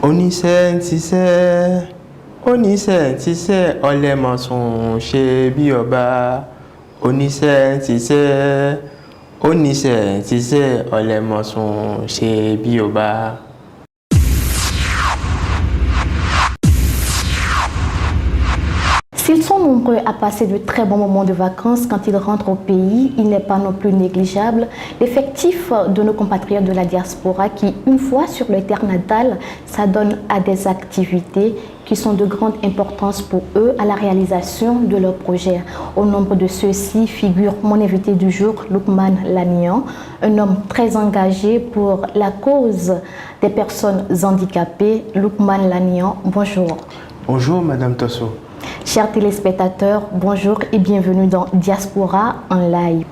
Oníṣẹ́ ọlẹ́mọ̀ sùn ṣe bí ọba. Oníṣẹ́ ọlẹ́mọ̀ sùn ṣe bí ọba. S'ils sont nombreux à passer de très bons moments de vacances quand ils rentrent au pays, il n'est pas non plus négligeable l'effectif de nos compatriotes de la diaspora qui, une fois sur leur terre natale, s'adonnent à des activités qui sont de grande importance pour eux à la réalisation de leurs projets. Au nombre de ceux-ci figure mon invité du jour, Lukman Lanian, un homme très engagé pour la cause des personnes handicapées. Lukman Lanian, bonjour. Bonjour Madame Tosso. Chers téléspectateurs, bonjour et bienvenue dans Diaspora en live.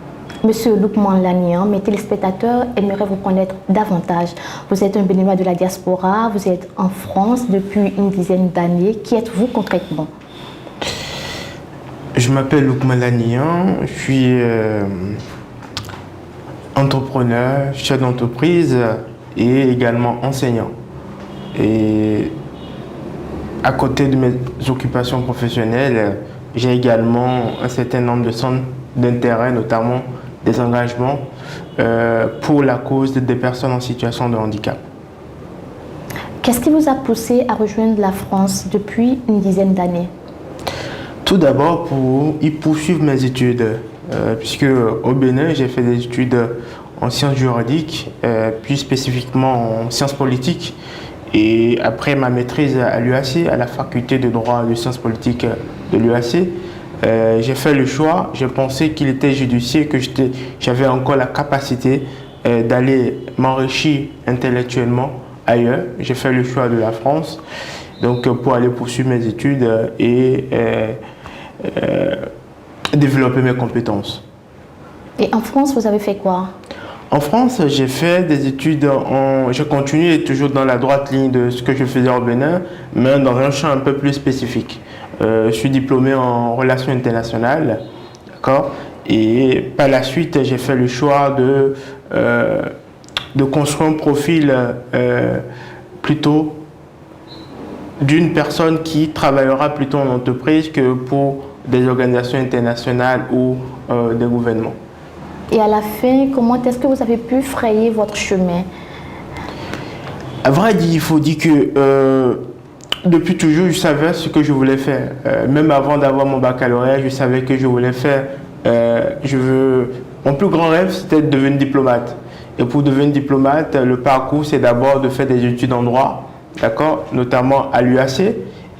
Monsieur Lukman Lanian, mes téléspectateurs aimeraient vous connaître davantage. Vous êtes un béninois de la diaspora, vous êtes en France depuis une dizaine d'années. Qui êtes-vous concrètement? Je m'appelle Lukman Lanian, je suis entrepreneur, chef d'entreprise et également enseignant. Et à côté de mes occupations professionnelles, j'ai également un certain nombre de centres d'intérêt, notamment des engagements pour la cause des personnes en situation de handicap. Qu'est-ce qui vous a poussé à rejoindre la France depuis une dizaine d'années? Tout d'abord pour y poursuivre mes études, puisque au Bénin, j'ai fait des études en sciences juridiques, puis spécifiquement en sciences politiques. Et après ma maîtrise à l'UAC, à la faculté de droit et de sciences politiques de l'UAC, j'ai fait le choix, j'ai pensé qu'il était judicieux, que j'avais encore la capacité d'aller m'enrichir intellectuellement ailleurs. J'ai fait le choix de la France, donc pour aller poursuivre mes études et développer mes compétences. Et en France, vous avez fait quoi? En France, j'ai fait des études, j'ai continué toujours dans la droite ligne de ce que je faisais au Bénin, mais dans un champ un peu plus spécifique. Je suis diplômé en relations internationales, d'accord? Et par la suite, j'ai fait le choix de construire un profil plutôt d'une personne qui travaillera plutôt en entreprise que pour des organisations internationales ou des gouvernements. Et à la fin, comment est-ce que vous avez pu frayer votre chemin? À vrai dire, il faut dire que depuis toujours, je savais ce que je voulais faire. Même avant d'avoir mon baccalauréat, je savais que je voulais faire. Mon plus grand rêve, c'était de devenir diplomate. Et pour devenir diplomate, le parcours, c'est d'abord de faire des études en droit, d'accord, notamment à l'UAC,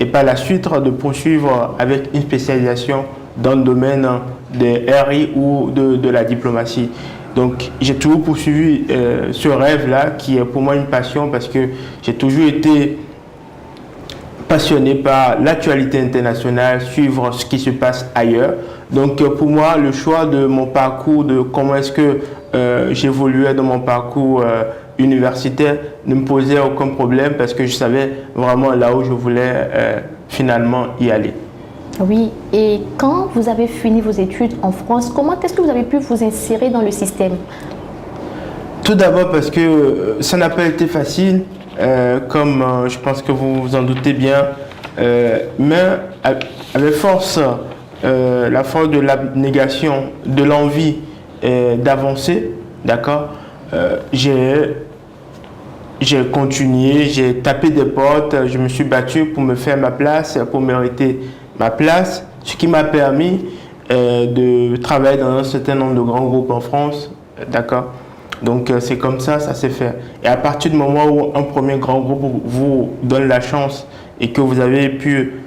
et par la suite de poursuivre avec une spécialisation dans le domaine des RI ou de la diplomatie. Donc j'ai toujours poursuivi ce rêve-là qui est pour moi une passion parce que j'ai toujours été passionné par l'actualité internationale, suivre ce qui se passe ailleurs. Donc pour moi, le choix de mon parcours, de comment est-ce que j'évoluais dans mon parcours universitaire ne me posait aucun problème parce que je savais vraiment là où je voulais finalement y aller. Oui, et quand vous avez fini vos études en France, comment est-ce que vous avez pu vous insérer dans le système? Tout d'abord parce que ça n'a pas été facile, comme je pense que vous vous en doutez bien, mais avec force, la force de l'abnégation, de l'envie d'avancer, d'accord, j'ai continué, j'ai tapé des portes, je me suis battu pour me faire ma place, pour mériter ma place, ce qui m'a permis de travailler dans un certain nombre de grands groupes en France, d'accord. Donc c'est comme ça s'est fait. Et à partir du moment où un premier grand groupe vous donne la chance et que vous avez pu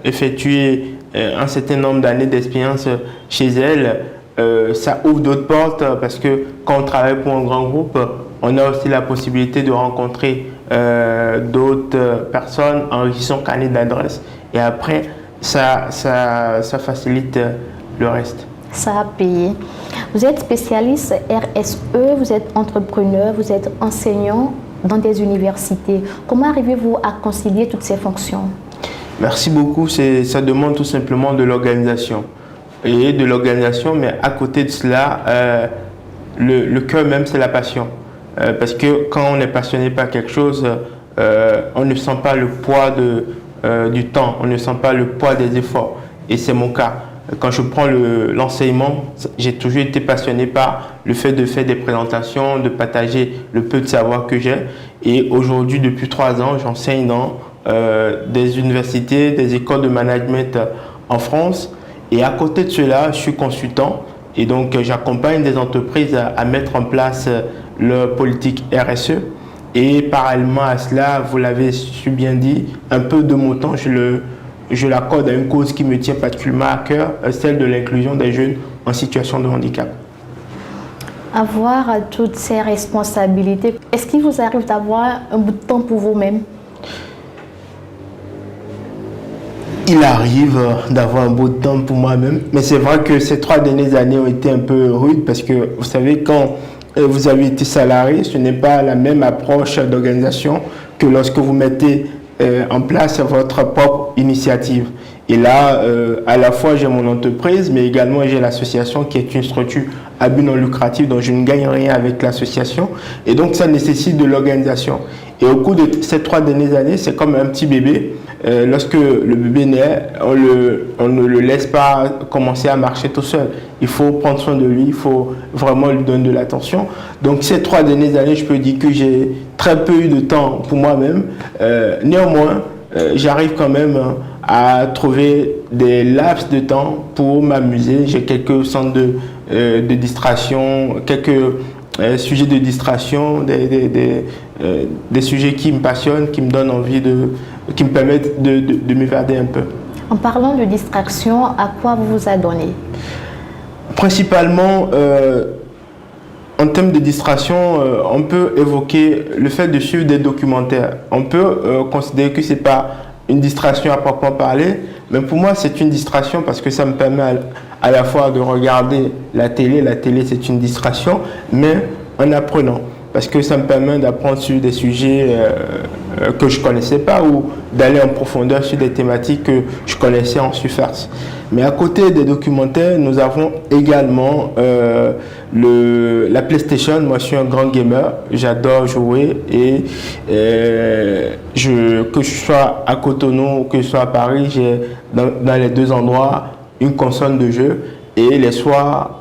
effectuer un certain nombre d'années d'expérience chez elle, ça ouvre d'autres portes parce que quand on travaille pour un grand groupe, on a aussi la possibilité de rencontrer d'autres personnes enrichissant carnet d'adresses. Et après, ça facilite le reste. Ça a payé. Vous êtes spécialiste RSE, vous êtes entrepreneur, vous êtes enseignant dans des universités. Comment arrivez-vous à concilier toutes ces fonctions? Merci beaucoup. Ça demande tout simplement de l'organisation. Et de l'organisation, mais à côté de cela, le cœur même, c'est la passion. Parce que quand on est passionné par quelque chose, on ne sent pas le poids du temps, on ne sent pas le poids des efforts. Et c'est mon cas. Quand je prends l'enseignement, j'ai toujours été passionné par le fait de faire des présentations, de partager le peu de savoir que j'ai. Et aujourd'hui, depuis 3 ans, j'enseigne dans des universités, des écoles de management en France. Et à côté de cela, je suis consultant. Et donc, j'accompagne des entreprises à mettre en place leur politique RSE. Et parallèlement à cela, vous l'avez si bien dit, un peu de mon temps, je l'accorde à une cause qui me tient particulièrement à cœur, celle de l'inclusion des jeunes en situation de handicap. Avoir toutes ces responsabilités, est-ce qu'il vous arrive d'avoir un bout de temps pour vous-même? Il arrive d'avoir un beau temps pour moi-même, mais c'est vrai que ces 3 dernières années ont été un peu rudes parce que vous savez, quand vous avez été salarié, ce n'est pas la même approche d'organisation que lorsque vous mettez en place votre propre initiative. Et là, à la fois j'ai mon entreprise, mais également j'ai l'association qui est une structure à but non lucratif, donc je ne gagne rien avec l'association. Et donc ça nécessite de l'organisation. Et au cours de ces 3 dernières années, c'est comme un petit bébé. Lorsque le bébé naît, on ne le laisse pas commencer à marcher tout seul. Il faut prendre soin de lui, il faut vraiment lui donner de l'attention. Donc ces 3 dernières années, je peux dire que j'ai très peu eu de temps pour moi-même. Néanmoins, j'arrive quand même à trouver des laps de temps pour m'amuser. J'ai quelques centres de distraction, quelques sujets de distraction, des sujets qui me passionnent, qui me donnent envie qui me permettent de m'évader un peu. En parlant de distraction, à quoi vous vous adonnez? Principalement, en termes de distraction, on peut évoquer le fait de suivre des documentaires. On peut considérer que ce n'est pas une distraction à proprement parler, mais pour moi c'est une distraction parce que ça me permet à la fois de regarder la télé. La télé c'est une distraction, mais en apprenant. Parce que ça me permet d'apprendre sur des sujets que je ne connaissais pas ou d'aller en profondeur sur des thématiques que je connaissais en surface. Mais à côté des documentaires, nous avons également la PlayStation. Moi, je suis un grand gamer. J'adore jouer et que je sois à Cotonou ou que je sois à Paris, j'ai dans les 2 endroits une console de jeu. Et les soirs,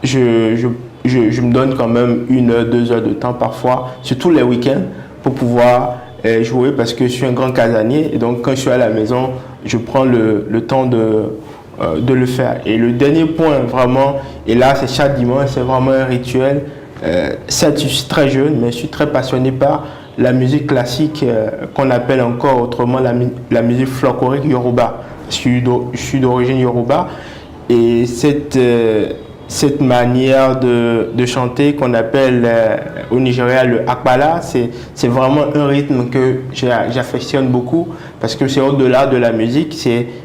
je me donne quand même 1 heure, 2 heures de temps parfois, surtout les week-ends, pour pouvoir jouer parce que je suis un grand casanier et donc quand je suis à la maison, je prends le temps de le faire. Et le dernier point vraiment, et là c'est chaque dimanche, c'est vraiment un rituel. Certes, je suis très jeune, mais je suis très passionné par la musique classique qu'on appelle encore autrement la musique folklorique Yoruba. Je suis d'origine Yoruba et cette manière de chanter qu'on appelle au Nigeria le akpala, c'est vraiment un rythme que j'affectionne beaucoup parce que c'est au-delà de la musique,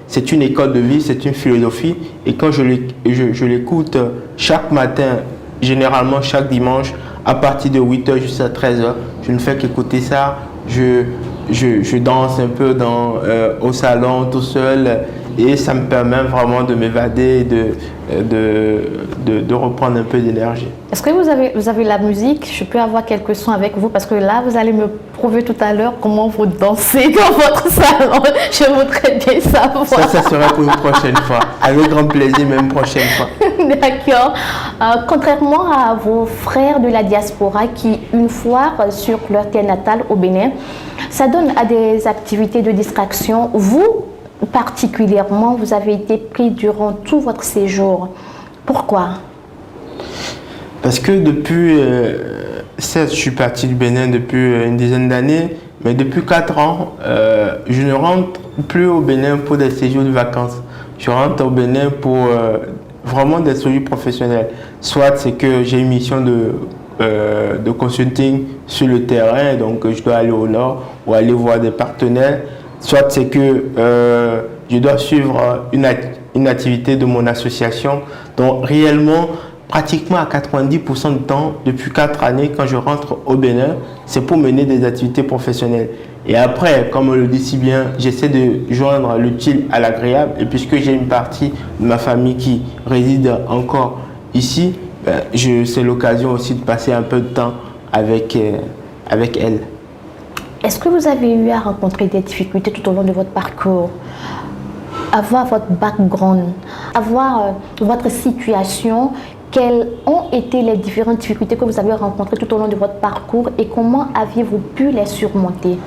c'est une école de vie, c'est une philosophie et quand je l'écoute chaque matin, généralement chaque dimanche, à partir de 8h jusqu'à 13h, je ne fais qu'écouter ça, je danse un peu au salon tout seul et ça me permet vraiment de m'évader et de reprendre un peu d'énergie. Est-ce que vous avez la musique? Je peux avoir quelques sons avec vous parce que là, vous allez me prouver tout à l'heure comment vous dansez dans votre salon. Je voudrais bien savoir. Ça serait pour une prochaine fois. Avec grand plaisir, même prochaine fois. D'accord. Contrairement à vos frères de la diaspora qui, une fois sur leur terre natale au Bénin, ça donne à des activités de distraction. Vous, particulièrement, vous avez été pris durant tout votre séjour. Pourquoi? Parce que depuis, certes, je suis parti du Bénin depuis une dizaine d'années, mais depuis 4 ans, je ne rentre plus au Bénin pour des séjours de vacances. Je rentre au Bénin pour vraiment des séjours professionnels. Soit c'est que j'ai une mission de consulting sur le terrain, donc je dois aller au nord ou aller voir des partenaires. Soit c'est que je dois suivre une activité de mon association. Donc réellement, pratiquement à 90% du temps, depuis 4 années, quand je rentre au Bénin, c'est pour mener des activités professionnelles. Et après, comme on le dit si bien, j'essaie de joindre l'utile à l'agréable. Et puisque j'ai une partie de ma famille qui réside encore ici, c'est l'occasion aussi de passer un peu de temps avec elle. Est-ce que vous avez eu à rencontrer des difficultés tout au long de votre parcours? Avoir votre background, avoir votre situation, quelles ont été les différentes difficultés que vous avez rencontrées tout au long de votre parcours et comment aviez-vous pu les surmonter?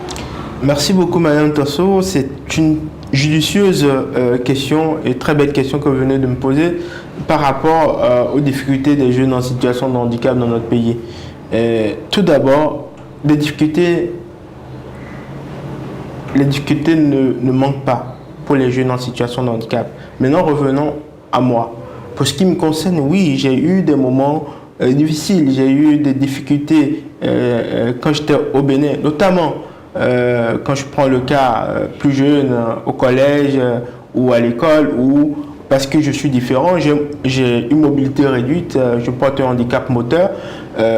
Merci beaucoup, Madame Tosso. C'est une judicieuse question et très belle question que vous venez de me poser par rapport aux difficultés des jeunes en situation de handicap dans notre pays. Tout d'abord, les difficultés ne manquent pas pour les jeunes en situation de handicap. Maintenant, revenons à moi. Pour ce qui me concerne, oui, j'ai eu des moments difficiles, j'ai eu des difficultés quand j'étais au Bénin, notamment quand je prends le cas plus jeune au collège ou à l'école, ou parce que je suis différent, j'ai une mobilité réduite, je porte un handicap moteur.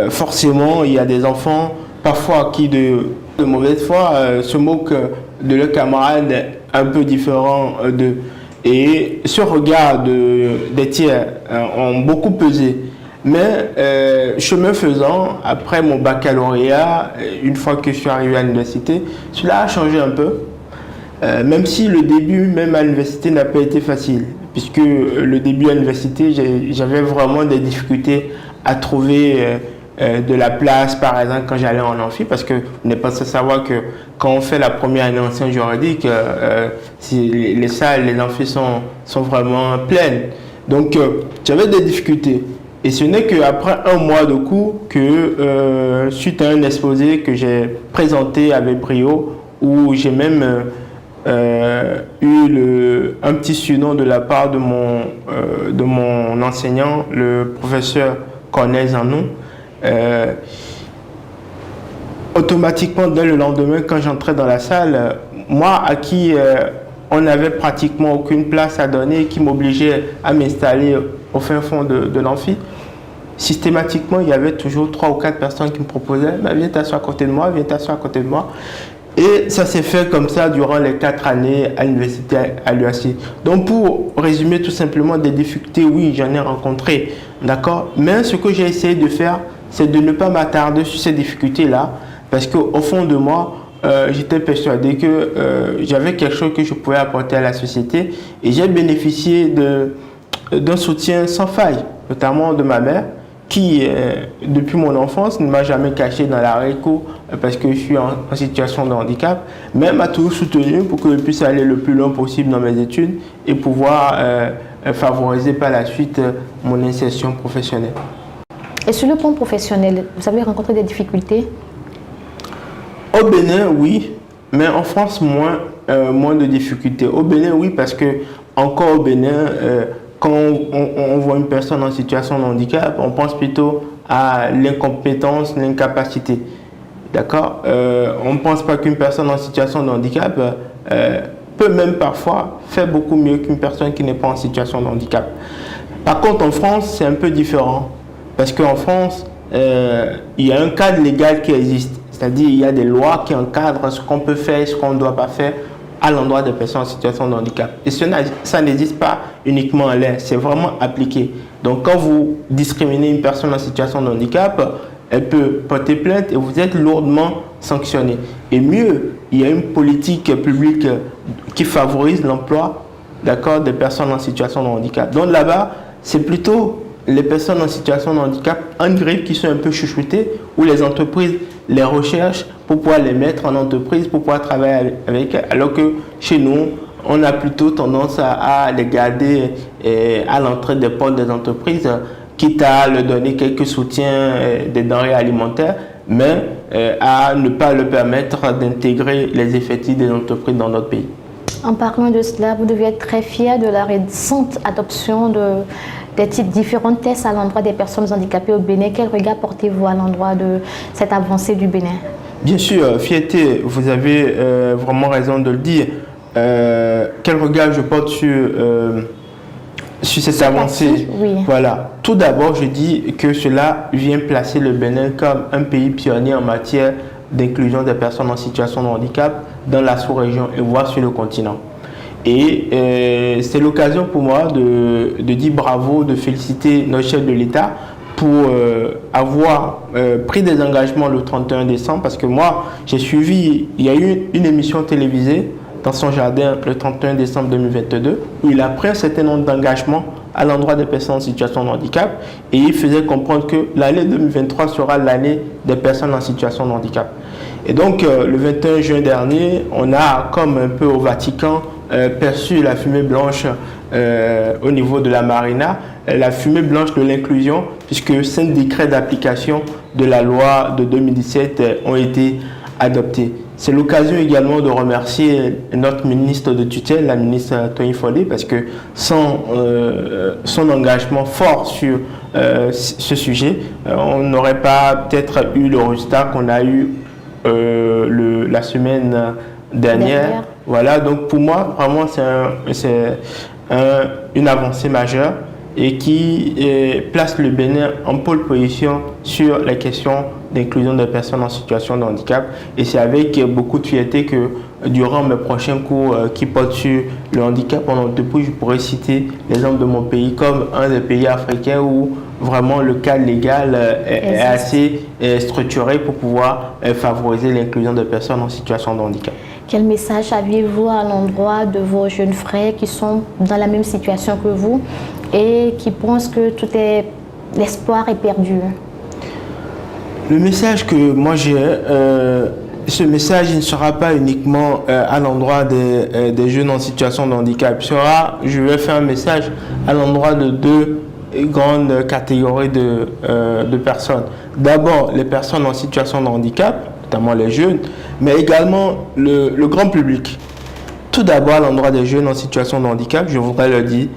Forcément, il y a des enfants parfois qui de mauvaise foi se moquent de leurs camarades un peu différents d'eux. Et ce regard des tiers ont beaucoup pesé. Mais chemin faisant, après mon baccalauréat, une fois que je suis arrivé à l'université, cela a changé un peu. Même si le début, même à l'université, n'a pas été facile. Puisque le début à l'université, j'avais vraiment des difficultés à trouver de la place, par exemple, quand j'allais en amphi, parce que vous n'êtes pas sans savoir que quand on fait la première année en sciences juridiques, les salles, les amphis sont vraiment pleines. Donc, j'avais des difficultés. Et ce n'est qu'après un mois de cours que, suite à un exposé que j'ai présenté avec brio, où j'ai même eu un petit surnom de la part de mon enseignant, le professeur Corneille Zanon. Automatiquement, dès le lendemain, quand j'entrais dans la salle, moi à qui on n'avait pratiquement aucune place à donner, qui m'obligeait à m'installer au fin fond de l'amphi, systématiquement, il y avait toujours 3 ou 4 personnes qui me proposaient « Viens t'asseoir à côté de moi, viens t'asseoir à côté de moi ». Et ça s'est fait comme ça durant les 4 années à l'université à l'UAC. Donc pour résumer tout simplement, des difficultés, oui, j'en ai rencontré, d'accord. Mais ce que j'ai essayé de faire, c'est de ne pas m'attarder sur ces difficultés-là, parce qu'au fond de moi, j'étais persuadé que j'avais quelque chose que je pouvais apporter à la société, et j'ai bénéficié d'un soutien sans faille, notamment de ma mère, qui, depuis mon enfance, ne m'a jamais caché dans la réco parce que je suis en situation de handicap, mais m'a toujours soutenu pour que je puisse aller le plus loin possible dans mes études et pouvoir favoriser par la suite mon insertion professionnelle. Et sur le plan professionnel, vous avez rencontré des difficultés? Au Bénin, oui, mais en France, moins de difficultés. Au Bénin, oui, parce que encore au Bénin, quand on voit une personne en situation de handicap, on pense plutôt à l'incompétence, l'incapacité. D'accord? On ne pense pas qu'une personne en situation de handicap peut même parfois faire beaucoup mieux qu'une personne qui n'est pas en situation de handicap. Par contre, en France, c'est un peu différent. Parce qu'en France, il y a un cadre légal qui existe. C'est-à-dire, il y a des lois qui encadrent ce qu'on peut faire et ce qu'on ne doit pas faire à l'endroit des personnes en situation de handicap. Et ça n'existe pas uniquement en l'air, c'est vraiment appliqué. Donc quand vous discriminez une personne en situation de handicap, elle peut porter plainte et vous êtes lourdement sanctionné. Et mieux, il y a une politique publique qui favorise l'emploi, d'accord, des personnes en situation de handicap. Donc là-bas, c'est plutôt les personnes en situation de handicap en grille qui sont un peu chouchoutées, où les entreprises les recherchent pour pouvoir les mettre en entreprise, pour pouvoir travailler avec elles, alors que chez nous, on a plutôt tendance à les garder à l'entrée des portes des entreprises, quitte à leur donner quelques soutiens des denrées alimentaires, mais à ne pas leur permettre d'intégrer les effectifs des entreprises dans notre pays. En parlant de cela, vous devez être très fier de la récente adoption des différents tests à l'endroit des personnes handicapées au Bénin. Quel regard portez-vous à l'endroit de cette avancée du Bénin? Bien sûr, fierté, vous avez vraiment raison de le dire. Quel regard je porte sur cette avancée? Oui. Voilà. Tout d'abord, je dis que cela vient placer le Bénin comme un pays pionnier en matière d'inclusion des personnes en situation de handicap dans la sous-région et voire sur le continent. Et c'est l'occasion pour moi de dire bravo, de féliciter notre chef de l'État pour avoir pris des engagements le 31 décembre, parce que moi, j'ai suivi, il y a eu une émission télévisée dans son jardin le 31 décembre 2022, où il a pris un certain nombre d'engagements à l'endroit des personnes en situation de handicap, et il faisait comprendre que l'année 2023 sera l'année des personnes en situation de handicap. Et donc, le 21 juin dernier, on a, comme un peu au Vatican, perçu la fumée blanche au niveau de la Marina, la fumée blanche de l'inclusion, puisque 5 décrets d'application de la loi de 2017 ont été adoptés. C'est l'occasion également de remercier notre ministre de tutelle, la ministre Tony Foley, parce que sans son engagement fort sur ce sujet, on n'aurait pas peut-être eu le résultat qu'on a eu la semaine dernière. Voilà, donc pour moi, vraiment, c'est une avancée majeure et qui place le Bénin en pôle position sur la question d'inclusion des personnes en situation de handicap. Et c'est avec beaucoup de fierté que durant mes prochains cours qui portent sur le handicap en entreprise, je pourrais citer l'exemple de mon pays comme un des pays africains où vraiment le cadre légal est assez structuré pour pouvoir favoriser l'inclusion des personnes en situation de handicap. Quel message aviez-vous à l'endroit de vos jeunes frères qui sont dans la même situation que vous et qui pensent que l'espoir est perdu? Le message que moi j'ai, ce message il ne sera pas uniquement à l'endroit des jeunes en situation de handicap. Je vais faire un message à l'endroit de deux grandes catégories de personnes. D'abord, les personnes en situation de handicap, notamment les jeunes, mais également le grand public. Tout d'abord, à l'endroit des jeunes en situation de handicap, je voudrais leur dire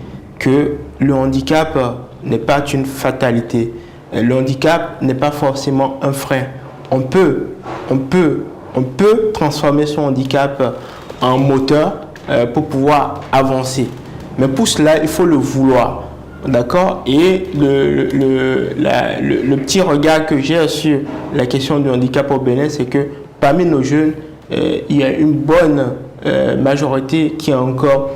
que le handicap n'est pas une fatalité. Le handicap n'est pas forcément un frein. On peut transformer son handicap en moteur pour pouvoir avancer. Mais pour cela, il faut le vouloir. D'accord? Et le petit regard que j'ai sur la question du handicap au Bénin, c'est que parmi nos jeunes, il y a une bonne majorité qui est encore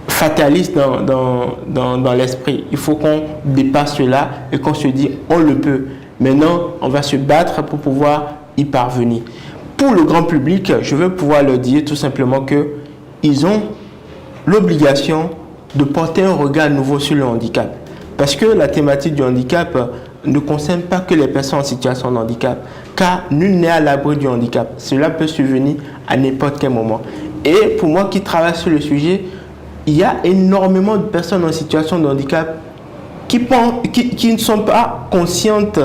fataliste dans l'esprit. Il faut qu'on dépasse cela et qu'on se dise on le peut. Maintenant, on va se battre pour pouvoir y parvenir. Pour le grand public, je veux pouvoir leur dire tout simplement qu'ils ont l'obligation de porter un regard nouveau sur le handicap. Parce que la thématique du handicap ne concerne pas que les personnes en situation de handicap, car nul n'est à l'abri du handicap. Cela peut survenir à n'importe quel moment. Et pour moi qui travaille sur le sujet, il y a énormément de personnes en situation de handicap qui ne sont pas conscientes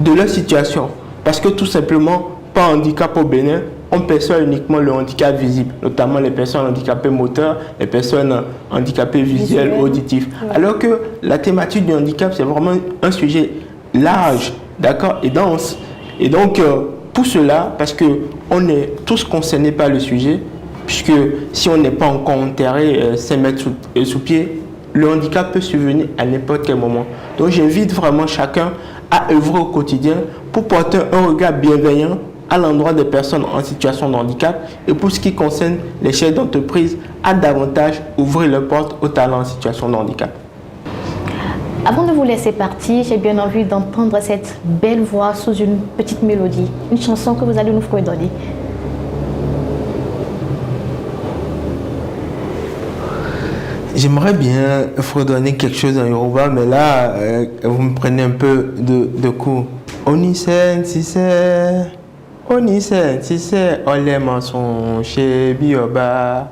de leur situation. Parce que tout simplement, par handicap au Bénin, on perçoit uniquement le handicap visible, notamment les personnes handicapées moteurs, les personnes handicapées visuelles, auditifs. Ouais. Alors que la thématique du handicap, c'est vraiment un sujet large, d'accord, et dense. Et donc, pour cela, parce qu'on est tous concernés par le sujet, puisque si on n'est pas encore enterré 5 mètres sous pied, le handicap peut survenir à n'importe quel moment. Donc, j'invite vraiment chacun à œuvrer au quotidien pour porter un regard bienveillant à l'endroit des personnes en situation de handicap et pour ce qui concerne les chefs d'entreprise, à davantage ouvrir leurs portes aux talents en situation de handicap. Avant de vous laisser partir, j'ai bien envie d'entendre cette belle voix sous une petite mélodie, une chanson que vous allez nous fredonner. J'aimerais bien fredonner quelque chose en Yoruba, mais là, vous me prenez un peu de coup. Onisen, si c'est... Onisen, si c'est... Olé maçon, chez Bioba.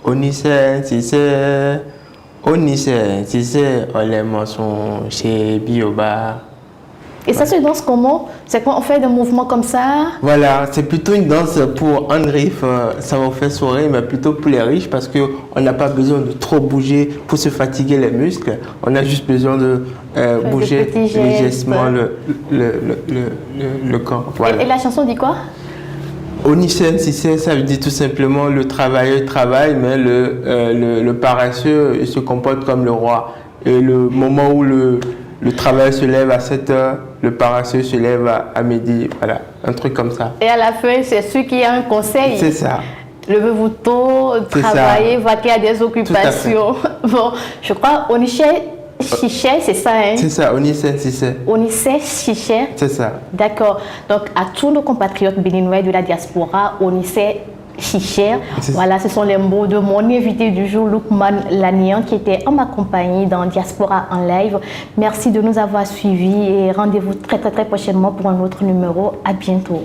Onisen, si c'est... Onisen, si c'est... Olé maçon, chez Bioba. Et ça se danse comment? C'est quand on fait des mouvements comme ça? Voilà, c'est plutôt une danse pour un riff, ça va faire sourire, mais plutôt pour les riches parce qu'on n'a pas besoin de trop bouger pour se fatiguer les muscles. On a juste besoin de bouger légèrement le corps. Voilà. Et la chanson dit quoi? Onisen, si c'est, ça veut dire tout simplement le travailleur travaille, mais le paresseux il se comporte comme le roi. Et le moment où le travail se lève à 7 heures, le paresseux se lève à midi, voilà, un truc comme ça. Et à la fin, c'est celui qui a un conseil. C'est ça. Levez-vous tôt, travaillez, vaquez à des occupations. Bon, je crois, Onitsha, Chiché, c'est ça, hein? C'est ça, Onicé Cissé. Onicé Chiché. C'est ça. D'accord. Donc, à tous nos compatriotes béninois de la diaspora, Onicé Chiché. Voilà, ce sont les mots de mon invité du jour, Lukman Lanian, qui était en ma compagnie dans Diaspora en live. Merci de nous avoir suivis et rendez-vous très prochainement pour un autre numéro. À bientôt.